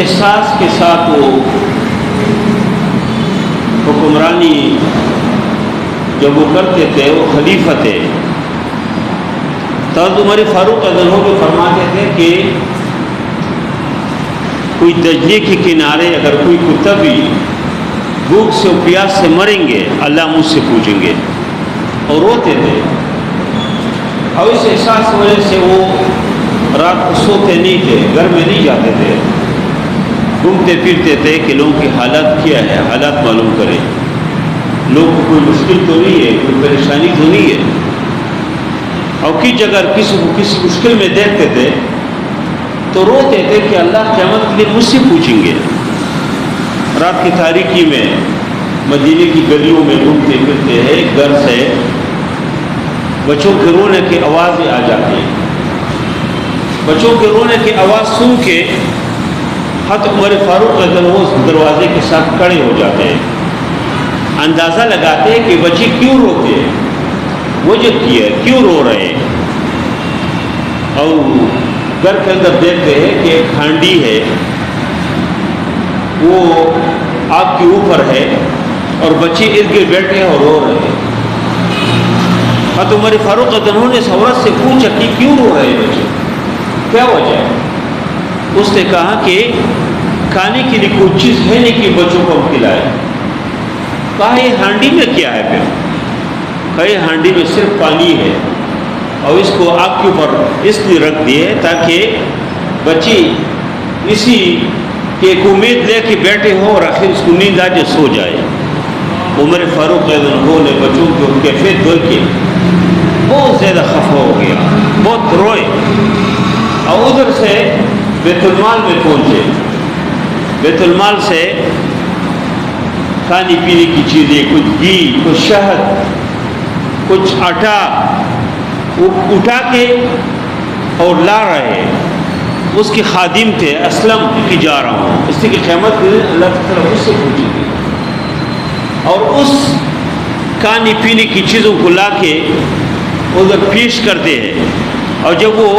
احساس کے ساتھ وہ حکمرانی جب وہ کرتے تھے، وہ خلیفہ تھے، حضرت عمر فاروق رضی اللہ عنہ فرماتے تھے کہ کوئی دجلے کے کنارے اگر کوئی کتا بھی بھوک سے اور پیاس سے مریں گے، اللہ مجھ سے پوچھیں گے، اور روتے تھے۔ اور اس احساس کی وجہ سے وہ رات کو سوتے نہیں تھے، گھر میں نہیں جاتے تھے، گھومتے پھرتے تھے کہ لوگوں کی حالت کیا ہے، حالات معلوم کریں، لوگ کو کوئی مشکل تو نہیں ہے، کوئی پریشانی تو نہیں ہے۔ اور کس جگہ کسی کو کسی مشکل میں دیکھتے تھے تو روتے تھے کہ اللہ قیامت کے لیے مجھ سے پوچھیں گے۔ رات کی تاریکی میں مدینے کی گلیوں میں گھومتے پھرتے ہیں، گھر سے بچوں کے رونے کی آوازیں آ جاتی ہیں۔ بچوں کے رونے کی آواز سن کے حضرت عمر فاروق رضی اللہ عنہ دروازے کے ساتھ کھڑے ہو جاتے ہیں، اندازہ لگاتے ہیں کہ بچے کیوں روتے ہیں، وجہ کیا ہے، کیوں رو رہے ہیں۔ اور گھر کے اندر دیکھتے ہیں کہ ایک ہانڈی ہے، وہ آگ کے اوپر ہے اور بچے ارد گرد بیٹھے ہیں اور رو رہے ہیں۔ حضرت عمر فاروق رضی اللہ عنہ نے اس عورت سے پوچھا کہ کیوں رو رہے ہیں بچے، کیا وجہ ہے؟ اس نے کہا کہ کھانے کے لیے کوئی چیز ہے نہیں کہ بچوں کو ہم کھلائے۔ کہا یہ ہانڈی میں کیا ہے؟ پھر کہا یہ ہانڈی میں صرف پانی ہے، اور اس کو آگ کے اوپر اس لیے رکھ دیے تاکہ بچی اسی کی ایک امید لے کے بیٹھے ہو اور آخر اس کو نیند آ جائے، سو جائے۔ عمر فاروق رضی اللہ عنہ نے بچوں کی کیفیت دیکھ کے بہت زیادہ خفا ہو گیا، بہت روئے، اور ادھر سے بیت المال میں پہنچے۔ بیت المال سے کھانے پینے کی چیزیں، کچھ گھی، کچھ شہد، کچھ آٹا وہ اٹھا کے اور لا رہے۔ اس کے خادم تھے، اسلم کی جا رہا ہوں، اس کی قیامت اللہ تعالیٰ اس سے پوچھے گی۔ اور اس کھانے پینے کی چیزوں کو لا کے ادھر پیش کرتے ہیں، اور جب وہ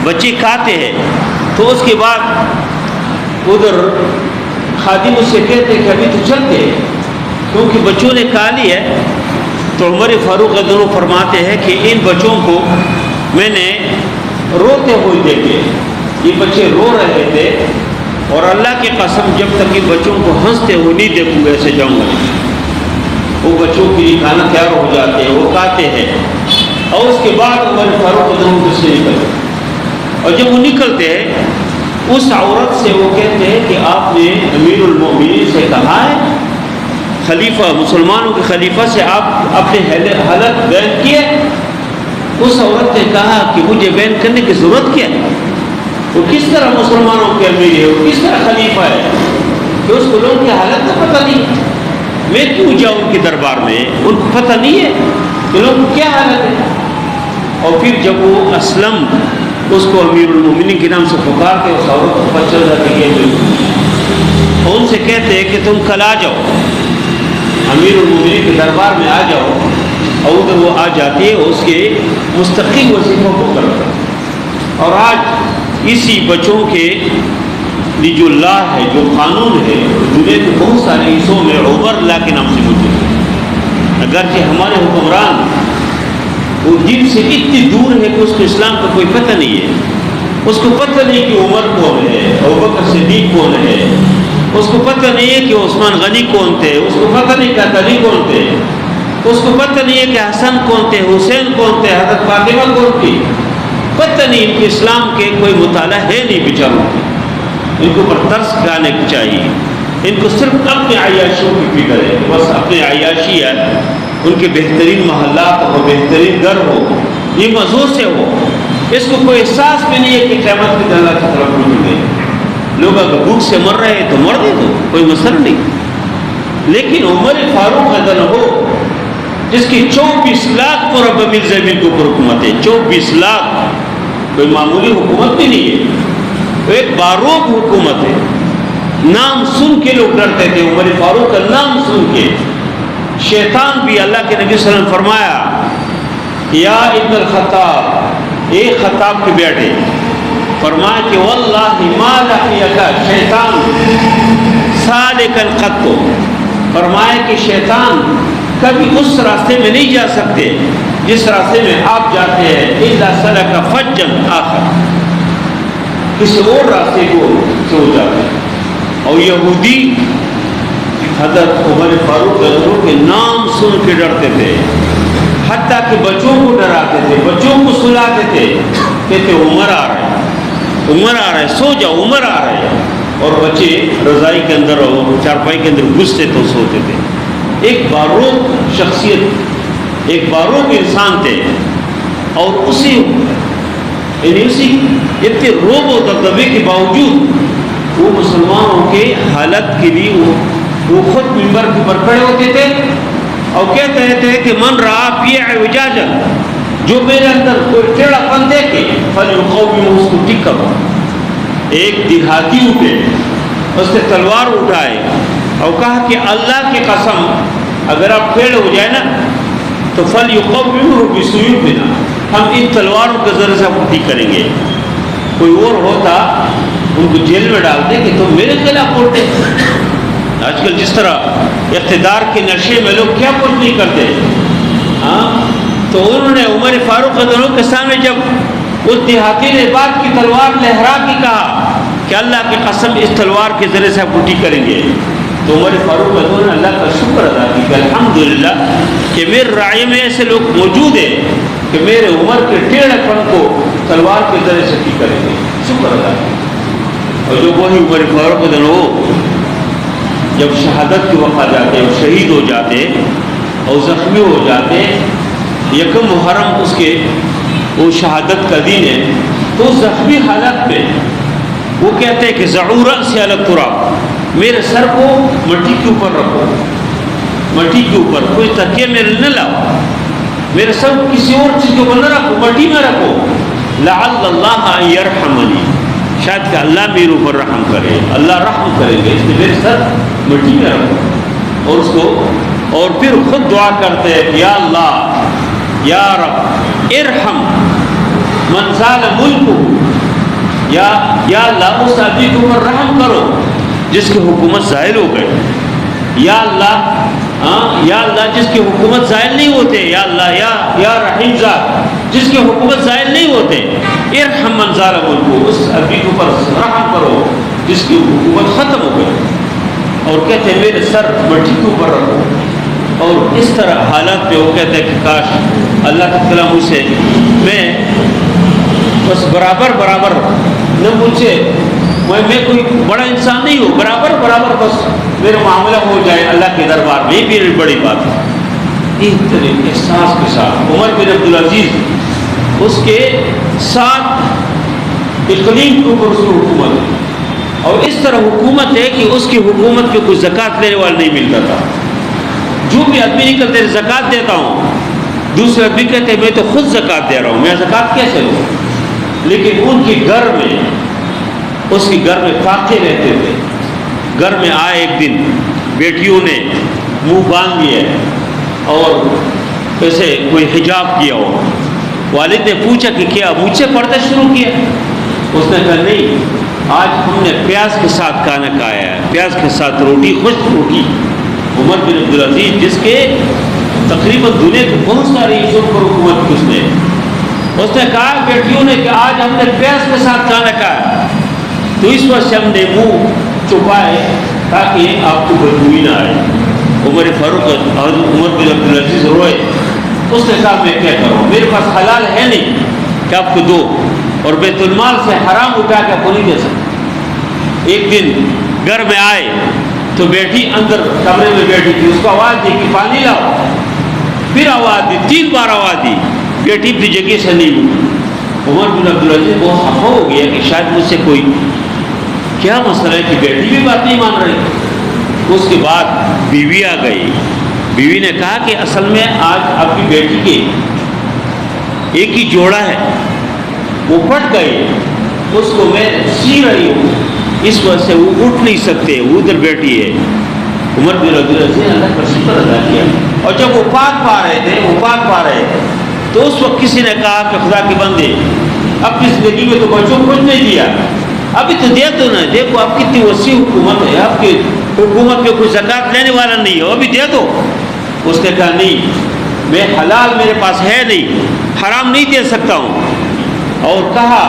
بچے کھاتے ہیں تو اس کے بعد ادھر خادم اس سے کہتے ہیں کہ ابھی تو چلتے ہیں کیونکہ بچوں نے کھا لی ہے۔ تو عمر فاروق رضی اللہ عنہ فرماتے ہیں کہ ان بچوں کو میں نے روتے ہوئے دیکھے، یہ بچے رو رہے تھے، اور اللہ کی قسم جب تک ان بچوں کو ہنستے ہوئے نہیں دیکھوں گا ایسے جاؤں گا۔ وہ بچوں کے لیے کھانا تیار ہو جاتے ہیں، وہ کھاتے ہیں، اور اس کے بعد عمر فاروق رضی اللہ عنہ سے نکلتے، اور جب وہ نکلتے ہیں اس عورت سے وہ کہتے ہیں کہ آپ نے امیر المومنین سے کہا ہے، خلیفہ مسلمانوں کے خلیفہ سے آپ اپنے حالت بیان کیے؟ اس عورت نے کہا کہ مجھے بیان کرنے کی ضرورت کیا ہے، وہ کس طرح مسلمانوں کے امیر ہے، وہ کس طرح خلیفہ ہے کہ اس کو لوگوں کی حالت کا پتہ نہیں ہے، میں کیوں جاؤں ان کے دربار میں، ان کو پتہ نہیں ہے کہ لوگوں کی کیا حالت ہے۔ اور پھر جب وہ اسلم اس کو امیر المومنین کے نام سے پکار کے اس عورت کو پتہ چل جاتا ہے کہ ان سے کہتے ہیں کہ تم کل آ جاؤ امیر المومنین کے دربار میں آ جاؤ، اور ادھر وہ آ جاتی ہے، اس کے مستقل وظیفوں کو کرتا ہے۔ اور آج اسی بچوں کے لیے جو لا ہے، جو قانون ہے، دنیا کے بہت سارے حصوں میں عمر اللہ کے نام سے موجود ہے، اگرچہ ہمارے حکمران وہ دین سے اتنی دور ہے کہ اس کو اسلام کا کوئی پتہ نہیں ہے، اس کو پتہ نہیں کہ عمر کون ہے، ابوبکر صدیق کون ہے، اس کو پتہ نہیں ہے کہ عثمان غنی کون تھے، اس کو پتہ نہیں کہ علی کون تھے، اس کو پتہ نہیں ہے کہ حسن کون تھے، حسین کون تھے، حضرت فاطمہ کون تھی، پتہ نہیں، ان کے اسلام کے کوئی مطالعہ ہے نہیں بیچاروں کی۔ ان کو پر ترس کھانے چاہیے، ان کو صرف اپنے عیاشیوں کی فکر ہے، بس اپنے عیاشی ہے، ان کے بہترین محلات ہو، بہترین گھر ہو، یہ مزور سے ہو، اس کو کوئی احساس بھی نہیں ہے کہ قیامت کے دن اللہ کی طرف پہنچ گئے۔ لوگ اگر بھوک سے مر رہے ہیں تو مر دے دو، کوئی مسئلہ نہیں۔ لیکن عمر فاروق رضی اللہ عنہ جس کی 24 لاکھ پر اب زمین کے اوپر حکومت ہے، 24 لاکھ، کوئی معمولی حکومت بھی نہیں ہے، ایک باروق حکومت ہے۔ نام سن کے لوگ ڈرتے تھے، عمر فاروق کا نام سن کے شیطان بھی، اللہ کے نبی صلی اللہ علیہ وسلم فرمایا یا ابن الخطاب، اے خطاب کے بیٹے، فرمایا کہ واللہ ما لقی لگا شیطان سالک الخط، فرمایا کہ شیطان کبھی اس راستے میں نہیں جا سکتے جس راستے میں آپ جاتے ہیں، الا سلک فجا آخر، کسی اور راستے کو سے ہو جاتے ہیں۔ اور یہودی حضرت عمر فاروق کے نام سن کے ڈرتے تھے، حتیٰ کہ بچوں کو ڈراتے تھے، بچوں کو سلاتے تھے، کہتے عمر آ رہے ہیں، عمر آ رہے ہیں، سو جاؤ عمر آ رہے ہیں، اور بچے رضائی کے اندر اور چارپائی کے اندر گھستے تو سوتے تھے۔ ایک باروق شخصیت، ایک باروق انسان تھے، اور اسی اتنے روب و دبدبے کے باوجود وہ مسلمانوں کے حالت کے لیے وہ خود ممبر کے پر کھڑے ہوتے تھے اور کہتے تھے کہ من رہا پیے اعوجاجا، جو میرے اندر کوئی ٹیڑھا پن دیکھے فلیقومہ، اس کو ٹھیک کرو۔ ایک دیہاتی اٹھے، اس نے تلوار اٹھائے اور کہا کہ اللہ کی قسم اگر آپ ٹیڑھے ہو جائے نا تو فلیقومہ بسیوفنا، ہم ان تلواروں کے ذریعے سے آپ کو ٹھیک کریں گے۔ کوئی اور ہوتا ان کو جیل میں ڈالتے کہ تم میرے خلاف بولتے۔ آج کل جس طرح اقتدار کے نشے میں لوگ کیا کچھ نہیں کرتے، تو انہوں نے عمر فاروق رضی اللہ عنہ کے سامنے جب اس دیہاتی نے بات کی تلوار لہرا کے کہا کہ اللہ کی قسم اس تلوار کے ذریعے سے آپ کو ٹھیک کریں گے، تو عمر فاروق رضی اللہ عنہ نے اللہ کا شکر ادا کیا کہ الحمدللہ کہ میرے رائے میں ایسے لوگ موجود ہیں کہ میرے عمر کے ٹیڑھے پن کو تلوار کے ذریعے سے ٹھیک کریں گے، شکر ادا کیا۔ اور جو وہی عمر فاروق رضی اللہ عنہ جب شہادت کے وقت آ جاتے اور شہید ہو جاتے اور زخمی ہو جاتے، یکم محرم اس کے وہ شہادت کا دن ہے، تو زخمی حالت میں وہ کہتے ہیں کہ ضعوا رأسی علی التراب، میرے سر کو مٹی کے اوپر رکھو، مٹی کے اوپر، کوئی تکیہ میرے نہ لاؤ، میرے سر کسی اور چیز کے اوپر نہ رکھو، مٹی میں رکھو، لعل اللہ ان یرحمنی، شاید کہ اللہ میرے اوپر رحم کرے، اللہ رحم کریں گے، اس لیے میرے سر مٹی میں رکھو۔ اور اس کو اور پھر خود دعا کرتے ہیں یا اللہ یا رب ارحم من زال ملکہ، یا اللہ اس آدمی کے اوپر رحم کرو جس کی حکومت زائل ہو گئے، یا اللہ جس کی حکومت زائل نہیں ہوتے، یا اللہ یا رحیم ذات جس کی حکومت زائل نہیں ہوتے، ارحم من زال ملکہ، اس آدمی کے اوپر رحم کرو جس کی حکومت ختم ہو گئی۔ اور کہتے ہیں میرے سر مٹی کے اوپر رکھو، اور اس طرح حالات پہ وہ کہتے ہیں کہ کاش اللہ تعالیٰ مجھ سے، میں بس برابر نہ مجھ سے، میں کوئی بڑا انسان نہیں ہوں، برابر بس میرا معاملہ ہو جائے اللہ کے دربار میں، یہ بھی بڑی بات ہے۔ اس طرح احساس کے ساتھ عمر بن عبدالعزیز اس کے ساتھ اقلیم کے اوپر اس کی حکومت ہے، اور اس طرح حکومت ہے کہ اس کی حکومت کے کوئی زکوٰۃ لینے والا نہیں ملتا تھا۔ جو بھی آدمی نکلتے ہیں زکوٰۃ دیتا ہوں، دوسرے آدمی کہتے ہیں میں تو خود زکوٰۃ دے رہا ہوں، میں زکوٰۃ کیسے لوں؟ لیکن ان کے گھر میں، اس کے گھر میں فاقے رہتے تھے۔ گھر میں آئے ایک دن، بیٹیوں نے منہ باندھ لیا اور ایسے کوئی حجاب کیا ہو، والد نے پوچھا کہ کیا مجھ سے پردہ شروع کیا؟ اس نے کہا نہیں، آج ہم نے پیاز کے ساتھ کھانا کھایا ہے، پیاز کے ساتھ روٹی، خشک روٹی۔ عمر بن عبدالعزیز جس کے تقریباً دنیا کے بہت سارے عیشوں پر حکومت کی اس نے کہا بیٹیوں نے کہ آج ہم نے پیاز کے ساتھ کھانا کھایا، تو اس وقت سے ہم نے منہ چھپائے تاکہ آپ کو بدبوئی نہ آئے۔ عمر بن عبدالعزیز روئے، اس نے کہا میں کیا کروں، میرے پاس حلال ہے نہیں کہ آپ کو دو، اور بیت المال سے حرام اٹھا کے آپ کو نہیں دے سکتا۔ ایک دن گھر میں آئے تو بیٹی اندر کمرے میں بیٹھی تھی، اس کو آواز دی کہ پانی لاؤ، پھر آواز دی، 3 بار آواز دی، بیٹی اپنی جگہ سے نہیں ہوئی۔ عمر بن عبدالعزیز بہت خفا ہو گیا کہ شاید مجھ سے کوئی کیا مسئلہ ہے کہ بیٹی بھی بات نہیں مان رہی۔ اس کے بعد بیوی آ گئی، بیوی نے کہا کہ اصل میں آج آپ کی بیٹی کے ایک ہی جوڑا ہے، وہ پھٹ گئی، اس کو میں سی رہی ہوں، اس وجہ سے وہ اٹھ نہیں سکتے، وہ ادھر بیٹھی ہے۔ عمر بن عبدالعزیز نے اللہ کا شکر ادا کیا، اور جب وہ پاک پا رہے تھے تو اس وقت کسی نے کہا کہ خدا کے بندے اپنی زندگی میں تو بچوں کو کچھ نہیں دیا، ابھی تو دے دو نا، دیکھو آپ کتنی وسیع حکومت ہے، آپ کی حکومت پہ کوئی زکوٰۃ لینے والا نہیں ہے، ابھی دے دو۔ اس نے کہا نہیں، میں حلال میرے پاس ہے نہیں، حرام نہیں دے سکتا ہوں۔ اور کہا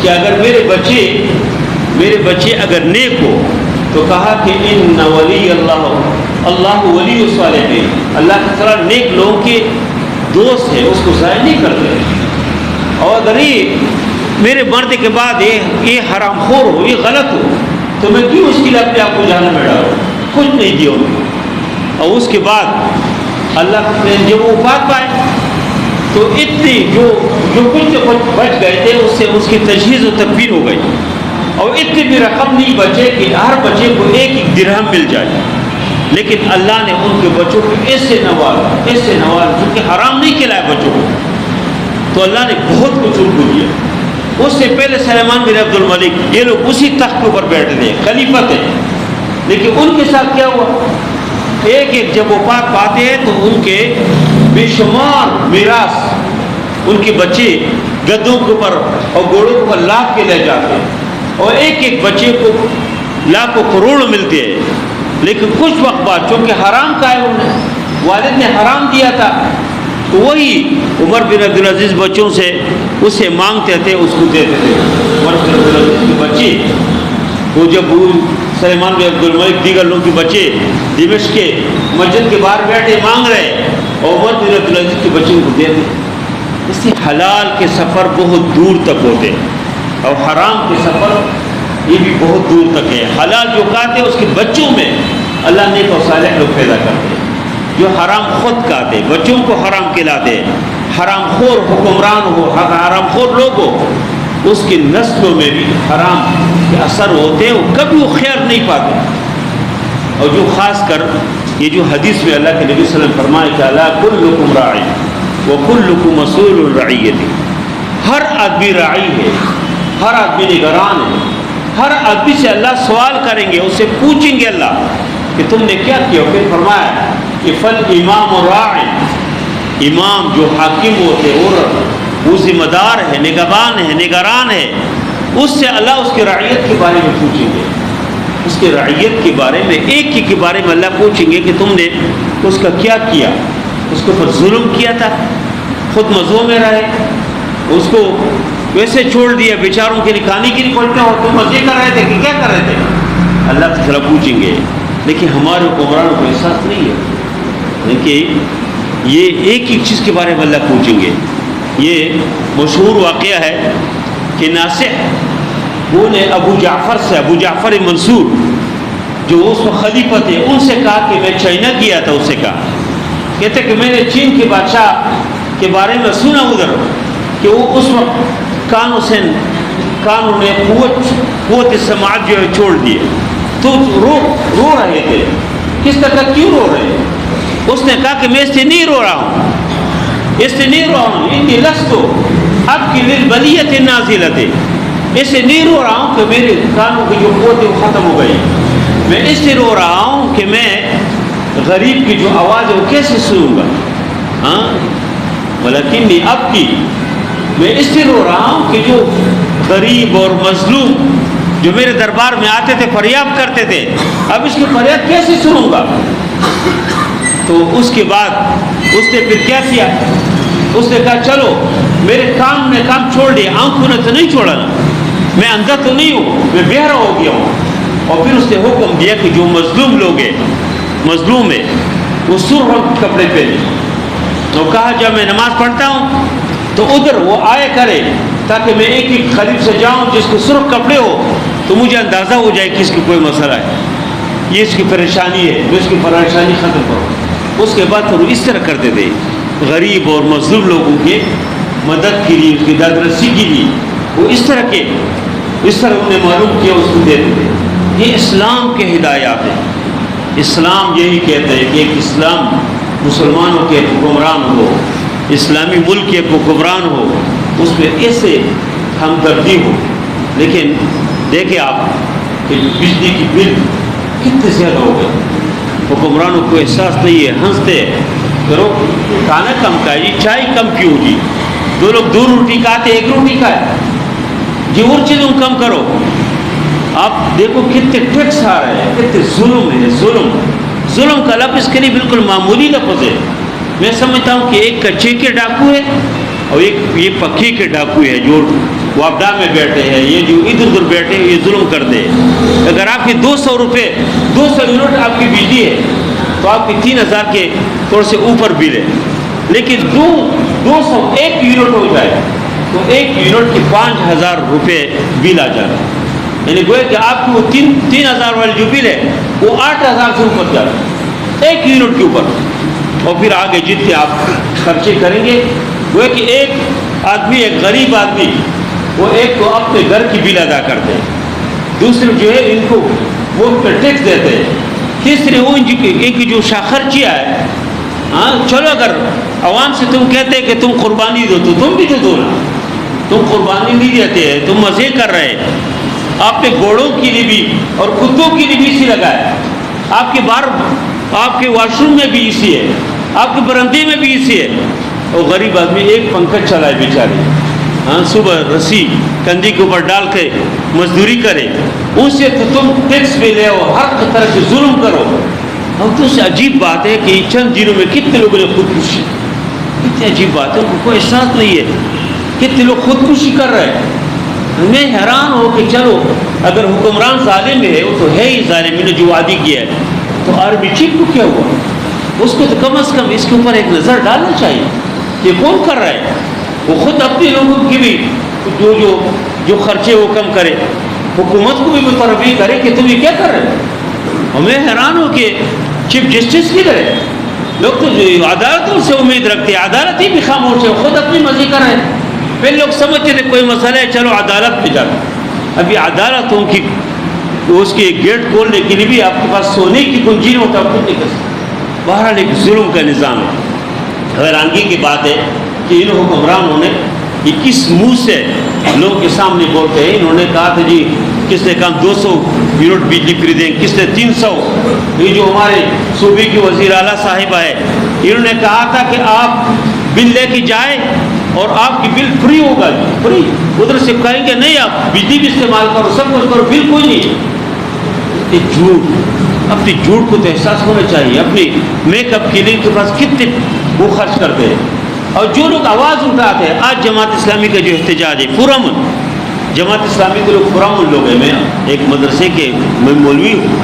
کہ اگر میرے بچے اگر نیک ہو تو کہا کہ ان ولی اللہ ولی الصالحین، اللہ تعالیٰ نیک لوگوں کے دوست ہے، اس کو ضائع نہیں کرتے۔ اور اگر یہ میرے مرنے کے بعد یہ حرام خور ہو، یہ غلط ہو، تو میں کیوں اس کے لیے اپنے آپ کو جہنم میں ڈالوں؟ کچھ نہیں دیا ان کو۔ اور اس کے بعد اللہ نے جب وہ بات پائے تو اتنی جو کچھ بچ گئے تھے اس سے اس کی تجہیز و تدبیر ہو گئی، اور اتنی بھی رقم نہیں بچے کہ ہر بچے کو ایک درہم مل جائے۔ لیکن اللہ نے ان کے بچوں کو ایسے نوازا جو کہ حرام نہیں کھلائے بچوں کو، تو اللہ نے بہت کچھ ان کو دیا۔ اس سے پہلے سلیمان بن عبد الملک، یہ لوگ اسی تخت کے اوپر بیٹھے تھے، خلیفہ تھے، لیکن ان کے ساتھ کیا ہوا؟ ایک جب وفات پاتے ہیں تو ان کے بے شمار میراث ان کے بچے گدوں کے اوپر اور گھوڑوں کے اوپر لاد کے لے جاتے ہیں، اور ایک بچے کو لاکھوں کروڑ ملتے ہیں۔ لیکن کچھ وقت بعد چونکہ حرام کا ہے، انہیں والد نے حرام دیا تھا، تو وہی عمر بن عبدالعزیز بچوں سے اسے مانگتے تھے، اس کو دیتے تھے۔ عمر بن عبدالعزیز کے بچے وہ جب سلیمان بن عبد الملک دیگر لوگوں کے بچے دمشق کے مسجد کے باہر بیٹھے مانگ رہے، اور عمر بن عبدالعزیز کے بچوں کو دیتے۔ اس سے حلال کے سفر بہت دور تک ہوتے ہیں، اور حرام کے سفر یہ بھی بہت دور تک ہے۔ حلال جو کھاتے ہیں اس کے بچوں میں اللہ نیک اور صالح لوگ پیدا کرتے ہیں، جو حرام خود کھاتے بچوں کو حرام کھلاتے، حرام خور حکمران ہو، حرام خور لوگ ہو، اس کی نسلوں میں بھی حرام کے اثر ہوتے ہیں، وہ کبھی وہ خیر نہیں پاتے۔ اور جو خاص کر یہ جو حدیث میں اللہ کے نبی صلی اللہ علیہ وسلم فرمائے کہ الا کلکم راع وکلکم مسئول عن رعیتہ، ہر آدمی راعی ہے، ہر آدمی نگران ہے، ہر آدمی سے اللہ سوال کریں گے، اس سے پوچھیں گے اللہ کہ تم نے کیا کیا۔ پھر فرمایا کہ فالامام راع، امام جو حاکم ہوتے وہ ذمہ دار ہے، نگہبان ہے، نگران ہے، اس سے اللہ اس کے رعیت کے بارے میں پوچھیں گے۔ اس کے رعیت کے بارے میں ایک کے بارے میں اللہ پوچھیں گے کہ تم نے اس کا کیا کیا، اس کے اوپر ظلم کیا تھا، خود مزوں میں رہے، اس کو ویسے چھوڑ دیا، بیچاروں کے نکانے کی نہیں پڑتے ہو، تم مزے کر رہے تھے کہ کیا کر رہے تھے؟ اللہ تعالیٰ پوچھیں گے۔ لیکن ہمارے حکمرانوں کو احساس نہیں ہے، لیکن یہ ایک چیز کے بارے میں اللہ پوچھیں گے۔ یہ مشہور واقعہ ہے کہ ناصح وہ نے ابو جعفر منصور جو اس وقت خلیفہ تھے، ان سے کہا کہ میں چائنا گیا تھا، اس سے کہا، کہتے کہ میں نے چین کے بادشاہ کے بارے میں سنا ادھر کہ وہ اس وقت کانوں نے قوت سماعت جو ہے چھوڑ دیے، تو رو رہے تھے۔ کس طرح کیوں رو رہے ہیں؟ اس نے کہا کہ میں اس سے نہیں رو رہا ہوں، اس سے نہیں رو رہا ہوں، انی لست ابکی للبلیۃ النازلۃ، اس سے نہیں رو رہا ہوں کہ میرے کانوں کی جو قوت ہے وہ ختم ہو گئی، میں اس سے رو رہا ہوں کہ میں غریب کی جو آواز ہے وہ کیسے سنوں گا، ہاں ولکنی ابکی، میں اس سے رو رہا ہوں کہ جو غریب اور مظلوم جو میرے دربار میں آتے تھے فریاد کرتے تھے، اب اس کی فریاد کیسے سنوں گا؟ تو اس کے بعد اس نے پھر کیا کیا؟ اس نے کہا چلو میرے کام نے کام چھوڑ دیا، آنکھوں نے تو نہیں چھوڑا نا، میں اندھا تو نہیں ہوں، میں بہرا ہو گیا ہوں۔ اور پھر اس نے حکم دیا کہ جو مظلوم ہے وہ سرخ رنگ کے کپڑے پہنے، تو کہا جب میں نماز پڑھتا ہوں تو ادھر وہ آئے کرے تاکہ میں ایک ایک قریب سے جاؤں جس کو سرخ کپڑے ہو تو مجھے اندازہ ہو جائے کہ اس کی کوئی مسئلہ ہے، یہ اس کی پریشانی ہے، میں اس کی پریشانی ختم کروں۔ اس کے بعد پھر وہ اس طرح کرتے تھے، غریب اور مظلوم لوگوں کے مدد کے لیے، اس کی داد رسی کے لیے وہ اس طرح انہیں معلوم کیا، اس کو دیتے تھے۔ یہ اسلام کے ہدایات ہیں۔ اسلام یہی کہتا ہے کہ ایک اسلام مسلمانوں کے حکمران ہو، اسلامی ملک کے حکمران ہو، اس میں ایسے ہمدردی ہو۔ لیکن دیکھیں آپ کہ بجلی کی بل کتنے زیادہ ہو گئے، حکمرانوں کو احساس نہیں ہے، ہنستے کرو کھانا کم کھائے جی، چائے کم کیوں جی، دو لوگ 2 روٹی کھاتے 1 روٹی کھائے جی، اور چیزوں کم کرو، آپ دیکھو کتنے ٹیکس آ رہے ہیں، کتنے ظلم ہے، ظلم کا لفظ اس کے لیے بالکل معمولی لفظ ہے. میں سمجھتا ہوں کہ ایک کچے کے ڈاکو ہے اور ایک یہ پکے کے ڈاکو ہے جو وابڈا میں بیٹھے ہیں، یہ جو ادھر ادھر بیٹھے ہیں یہ ظلم کر دے. اگر آپ کے 200 روپے 200 یونٹ آپ کی بجلی ہے تو آپ کی 3000 کے تھوڑے سے اوپر بل ہے، لیکن 201 یونٹ ہو جائے تو 1 یونٹ کی 5000 روپے بل آ جا رہا ہے. یعنی گویا کہ آپ کی وہ 3000 والی جو بل ہے وہ 8000 سے اوپر جا رہا ہے 1 یونٹ کے اوپر. اور پھر آگے جتنے آپ خرچے کریں گے، گویا کہ ایک آدمی، ایک غریب آدمی، وہ ایک تو اپنے گھر کی بل ادا کرتے ہیں، دوسرے جو ہے ان کو وہ ٹیکس دیتے ہیں، تیسرے وہ ان کی جو خرچیاں ہے. ہاں چلو اگر عوام سے تم کہتے ہیں کہ تم قربانی دو تو تم بھی تو دو نا. تم قربانی نہیں دیتے ہیں، تم مزے کر رہے ہیں. آپ نے گھوڑوں کے لیے بھی اور کتوں کے لیے بھی اسی لگایا، آپ کے باہر آپ کے واش روم میں بھی اسی ہے، آپ کے برندے میں بھی اسی ہے. اور غریب آدمی ایک پنکھا چلائے بیچارے، ہاں صبح رسی کندھی کے اوپر ڈال کے مزدوری کرے، اس سے تو تم ٹیکس بھی لے اور ہر طرح سے ظلم کرو. اور تو سے عجیب بات ہے کہ چند دنوں میں کتنے لوگوں نے خودکشی، کتنی عجیب بات ہے، ان کو کوئی احساس نہیں ہے کتنے لوگ خودکشی کر رہے ہیں. میں حیران ہوں کہ چلو اگر حکمران ظالم ہے، وہ تو ہے ہی ظالم نے جو وعدے کیا ہے، تو آرمی چیف کو کیا ہوا؟ اس کو تو کم از کم اس کے اوپر ایک نظر ڈالنا چاہیے کہ کون کر رہا ہے. وہ خود اپنے لوگوں کی بھی جو خرچے وہ کم کرے، حکومت کو بھی متربی کرے کہ تم یہ کیا کر رہے ہو. میں حیران ہوں کہ چیف جسٹس کی طرح لوگ تو عدالتوں سے امید رکھتے ہیں، عدالت ہی بھی خاموش ہے، خود اپنی مرضی کر رہے ہیں. پہلے لوگ سمجھتے تھے کوئی مسئلہ ہے چلو عدالت پہ جاتے، ابھی عدالتوں کی اس کے گیٹ کھولنے کے لیے بھی آپ کے پاس سونے کی کنجی ہوتا ہے، خود نہیں کر سکتے. بہرحال ایک ظلم کا نظام ہے. حیرانگی کی بات ہے کہ ان حکمرانوں نے یہ کس منہ سے لوگوں کے سامنے بولتے ہیں. انہوں نے کہا تھا جی کس نے کہا 200 یونٹ بجلی فری دیں، کس نے 300. یہ جو ہمارے صوبے کے وزیر اعلیٰ صاحبہ ہے، انہوں نے کہا تھا کہ آپ بل لے کے جائیں اور آپ کی بل فری ہوگا، فری. ادھر سے کہیں گے نہیں آپ بجلی بھی استعمال کرو، سب کچھ کرو، بل کوئی نہیں. یہ جھوٹ، اپنی جھوٹ کو تو احساس ہونا چاہیے. اپنی میک اپ کے لیے کے پاس کتنے وہ خرچ کرتے ہیں. اور جو لوگ آواز اٹھاتے ہیں، آج جماعت اسلامی کا جو احتجاج ہے پرامن، جماعت اسلامی کے لوگ پرامن لوگ ہیں. میں ایک مدرسے کے میں مولوی ہوں،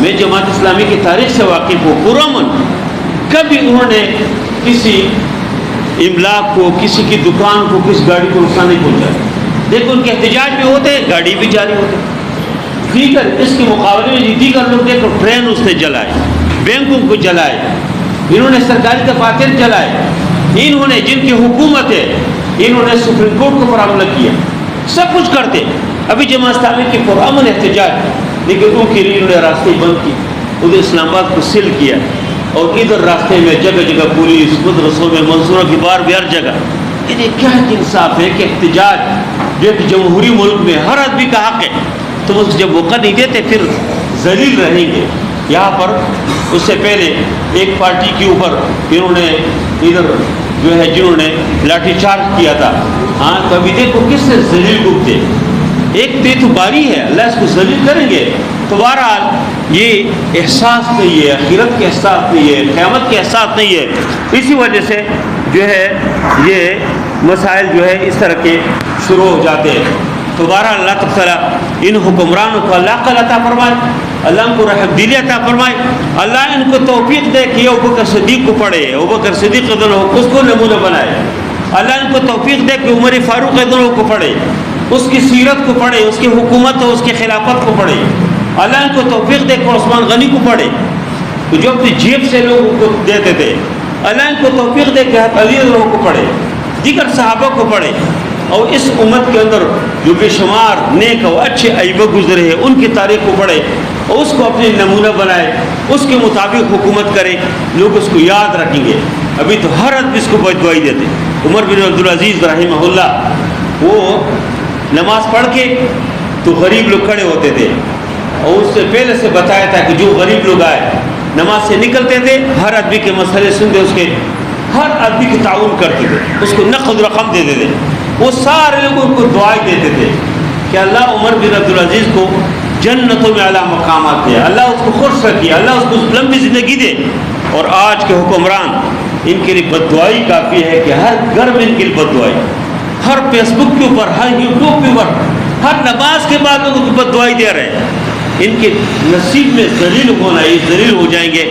میں جماعت اسلامی کی تاریخ سے واقف ہوں. پرامن کبھی انہوں نے کسی املاک کو، کسی کی دکان کو، کسی گاڑی کو نقصان نہیں پہنچایا. دیکھو ان کے احتجاج بھی ہوتے ہیں، گاڑی بھی جاری ہوتے ہیں. دیگر اس کے مقابلے میں دیگر لوگ دیکھو ٹرین اس نے جلائے، بینکوں کو جلائے، انہوں نے سرکاری دفاتر جلائے. انہوں نے جن کی حکومت ہے انہوں نے سپریم کورٹ کو پر حملہ کیا، سب کچھ کرتے. ابھی جماعت اسلامی کے پرامن احتجاج، لیکن ان کے لیے انہوں نے راستے بند کی، ادھر اسلام آباد کو سیل کیا، اور ادھر راستے میں جگہ جگہ پولیس، مدرسوں میں منصوروں کی بار بھی ہر جگہ. انہیں کیا انصاف ہے کہ احتجاج جو ایک جمہوری ملک میں ہر آدمی کا حق ہے، تو اس جب موقع نہیں دیتے پھر ذلیل رہیں گے. یہاں پر اس سے پہلے ایک پارٹی کے اوپر انہوں نے ادھر جو ہے جنہوں نے لاٹھی چارج کیا تھا، ہاں تو ابھی دیکھو کس سے ذلیل ڈوبتے. ایک تو باری ہے، اللہ اس کو ذلیل کریں گے. تو بہرحال یہ احساس نہیں ہے، آخرت کے احساس نہیں ہے، قیامت کے احساس نہیں ہے. اسی وجہ سے جو ہے یہ مسائل جو ہے اس طرح کے شروع ہو جاتے ہیں. تو بہرحال اللہ تعالیٰ ان حکمرانوں کو اللہ کا عطا فرمائے، اللہ ان کو رحم دلی عطا فرمائے. اللہ ان کو توفیق دے کہ ابوبکر صدیق کو پڑھے، ابوبکر صدیق رضی اللہ عنہ اس کو نمونہ بنائے. اللہ ان کو توفیق دے کہ عمر فاروق رضی اللہ عنہ کو پڑھے، اس کی سیرت کو پڑھے، اس کی حکومت اور اس کی خلافت کو پڑھے. اللہ ان کو توفیق دے کہ عثمان غنی کو پڑھے جو اپنی جیب سے لوگوں کو دیتے تھے. اللہ ان کو توفیق دے کہ علی رضی اللہ عنہ کو پڑھے، دیگر صحابہ کو پڑھے. اور اس امت کے اندر جو بے شمار نیک اور اچھے ائمہ گزرے ہیں ان کی تاریخ کو پڑھے اور اس کو اپنے نمونہ بنائے، اس کے مطابق حکومت کرے، لوگ اس کو یاد رکھیں گے. ابھی تو ہر آدمی اس کو بددعائی دیتے. عمر بن عبدالعزیز رحمہ اللہ وہ نماز پڑھ کے تو غریب لوگ کھڑے ہوتے تھے، اور اس سے پہلے سے بتایا تھا کہ جو غریب لوگ آئے نماز سے نکلتے تھے، ہر آدمی کے مسئلے سنتے، اس کے ہر آدمی کی تعاون کرتے تھے، اس کو نقد رقم دیتے تھے، وہ سارے لوگوں کو دعائیں دیتے تھے. کہ اللہ عمر بن عبدالعزیز کو جنتوں میں اعلیٰ مقامات دے، اللہ اس کو خوش رکھے، اللہ اس کو لمبی زندگی دے. اور آج کے حکمران ان کے لیے بددعائی کافی ہے کہ ہر گھر میں ان کے لیے بددعائی، ہر فیس بک کے اوپر، ہر یوٹیوب کے اوپر، ہر نماز کے بعد ان کو بددعائی دے رہے ہیں. ان کے نصیب میں ذلیل ہونا، یہ ذلیل ہو جائیں گے.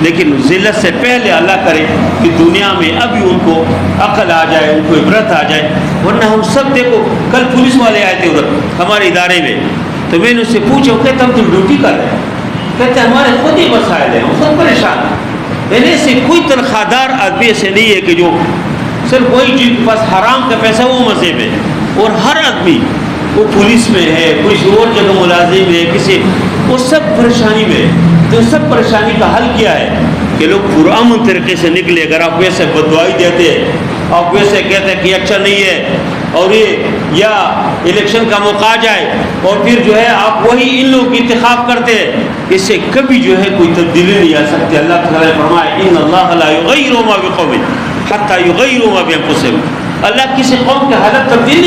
لیکن ذلت سے پہلے اللہ کرے کہ دنیا میں ابھی ان کو عقل آ جائے، ان کو عبرت آ جائے. ورنہ ہم سب دیکھو، کل پولیس والے آئے تھے ادھر ہمارے ادارے میں، تو میں نے اس سے پوچھا، کہتے ہم تو ڈیوٹی کر رہے ہیں، کہتے ہمارے خود ہی مسائل ہیں، ہم خود پریشان ہیں. یعنی سے کوئی تنخواہ دار آدمی ایسے نہیں ہے کہ جو صرف وہی جن کے پاس حرام کا پیسہ وہ مزے میں، اور ہر آدمی وہ پولیس میں ہے، کوئی اور جگہ ملازم ہے، کسی، وہ سب پریشانی میں. تو سب پریشانی کا حل کیا ہے کہ لوگ پرامن طریقے سے نکلے. اگر آپ ویسے بددعائی دیتے ہیں، آپ ویسے کہتے ہیں کہ اچھا نہیں ہے، اور یہ یا الیکشن کا موقع آ جائے اور پھر جو ہے آپ وہی ان لوگوں کی انتخاب کرتے ہیں، اس سے کبھی جو ہے کوئی تبدیلی نہیں آ سکتی. اللہ تعالیٰ نے فرمایا ان اللہ لا یغیر ما بقوم حتی یغیروا ما بانفسہم. اللہ کسی قوم کے حالت تبدیل